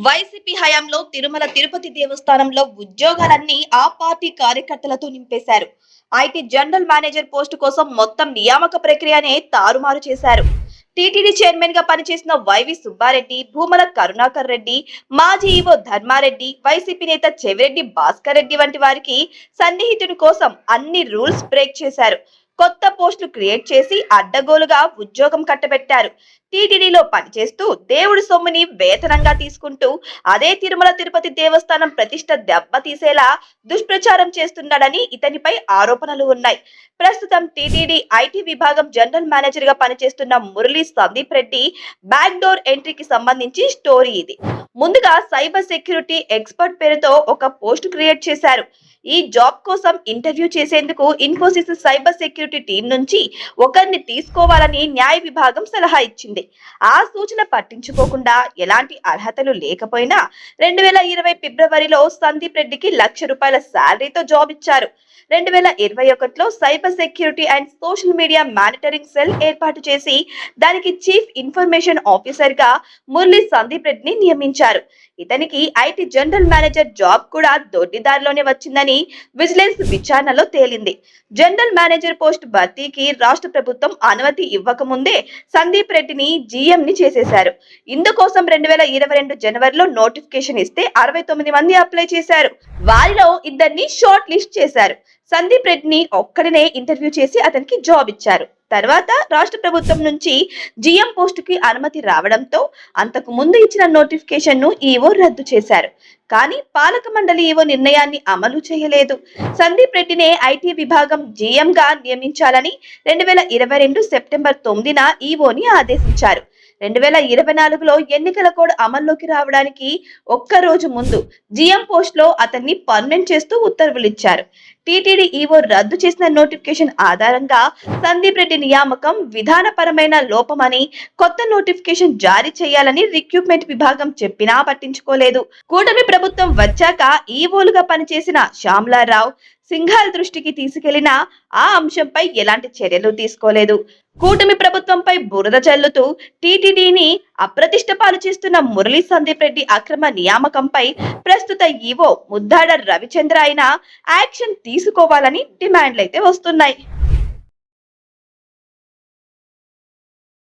YCP హయాంలో తిరుమల తిరుపతి దేవస్థానంలో ఉద్యోగాలన్నీ ఆ పార్టీ కార్యకర్తలతో నింపేశారు. ఐటీ జనరల్ మేనేజర్ పోస్టు కోసం మొత్తం నియామక ప్రక్రియనే తారుమారు చేశారు. టీటీడీ చైర్మన్ గా పనిచేసిన వైవి సుబ్బారెడ్డి, భూమల కరుణాకర్ రెడ్డి, మాజీ ఈవో ధర్మారెడ్డి, వైసీపీ నేత చెవిరెడ్డి భాస్కర్ రెడ్డి వంటి వారికి సన్నిహితుడి కోసం అన్ని రూల్స్ బ్రేక్ చేశారు. కొత్త పోస్టులు క్రియేట్ చేసి అడ్డగోలుగా ఉద్యోగం కట్టబెట్టారు. టీటీడీలో పనిచేస్తూ దేవుడి సొమ్ముని వేతనంగా తీసుకుంటూ అదే తిరుమల తిరుపతి దేవస్థానం ప్రతిష్ట దెబ్బతీసేలా దుష్ప్రచారం చేస్తున్నాడని ఇతనిపై ఆరోపణలు ఉన్నాయి. ప్రస్తుతం టీటీడీ ఐటీ విభాగం జనరల్ మేనేజర్ గా పనిచేస్తున్న మురళీ సందీప్ రెడ్డి బ్యాక్ డోర్ ఎంట్రీకి సంబంధించి స్టోరీ ఇది. ముందుగా సైబర్ సెక్యూరిటీ ఎక్స్పర్ట్ పేరుతో ఒక పోస్ట్ క్రియేట్ చేశారు. ఈ జాబ్ కోసం ఇంటర్వ్యూ చేసేందుకు ఇన్ఫోసిస్ సైబర్ సెక్యూరిటీ టీం నుంచి ఒకరిని తీసుకోవాలని న్యాయ విభాగం సలహా ఇచ్చింది. ఆ సూచన పట్టించుకోకుండా ఎలాంటి అర్హతలు లేకపోయినా 2020 ఫిబ్రవరిలో సందీప్ రెడ్డికి ₹1,00,000 శాలరీతో జాబ్ ఇచ్చారు. 2021లో cyber security and social media monitoring cell ఏర్పాటు చేసి దానికి చీఫ్ ఇన్ఫర్మేషన్ ఆఫీసర్ గా మురళీ సందీప్ రెడ్డిని నియమించారు. ఇతనికి ఐటీ జనరల్ మేనేజర్ జాబ్ కూడా దొడ్డిదారిలోనే వచ్చిందని విజిలెన్స్ విచారణలో తేలింది. జనరల్ మేనేజర్ పోస్ట్ భర్తీకి రాష్ట్ర ప్రభుత్వం అనుమతి ఇవ్వకముందే సందీప్ రెడ్డిని జీఎం ని చేసేశారు. ఇందుకోసం 2022 జనవరిలో నోటిఫికేషన్ ఇస్తే 69 మంది అప్లై చేశారు. వారిలో ఇద్దరిని షార్ట్ లిస్ట్ చేశారు. సందీప్ రెడ్డిని ఒక్కడినే ఇంటర్వ్యూ చేసి అతనికి జాబ్ ఇచ్చారు. తర్వాత రాష్ట్ర ప్రభుత్వం నుంచి జీఎం పోస్టుకి అనుమతి రావడంతో అంతకు ముందు ఇచ్చిన నోటిఫికేషన్ ను ఈవో రద్దు చేశారు. కానీ పాలక మండలి ఈవో నిర్ణయాన్ని అమలు చేయలేదు. సందీప్ రెడ్డినే ఐటీ విభాగం జీఎం గా నియమించాలని 2022 సెప్టెంబర్ 9న ఈవోని ఆదేశించారు. 2024లో ఎన్నికల కోడ్ అమల్లోకి రావడానికి ఒక్క రోజు ముందు జీఎం పోస్ట్ లో అతన్ని పర్మనెంట్ చేస్తూ ఉత్తర్వులిచ్చారు. టీటీడీ ఈవో రద్దు చేసిన నోటిఫికేషన్ ఆధారంగా సందీప్ రెడ్డి నియామకం విధానపరమైన లోపమని కొత్త నోటిఫికేషన్ జారీ చేయాలని రిక్రూట్మెంట్ విభాగం చెప్పినా పట్టించుకోలేదు. కూటమి ప్రభుత్వం వచ్చాక ఈవోలుగా పనిచేసిన శ్యామలారావు, సింఘాల్ దృష్టికి తీసుకెళ్లిన ఆ అంశంపై ఎలాంటి చర్యలు తీసుకోలేదు. కూటమి ప్రభుత్వంపై బురద చల్లుతూ టీటీడీని అప్రతిష్ట పాలు చేస్తున్న మురళీ సందీప్ రెడ్డి అక్రమ నియామకంపై ప్రస్తుత ఈవో ముద్దాడ రవిచంద్ర అయినా యాక్షన్ తీసుకోవాలని డిమాండ్లైతే వస్తున్నాయి.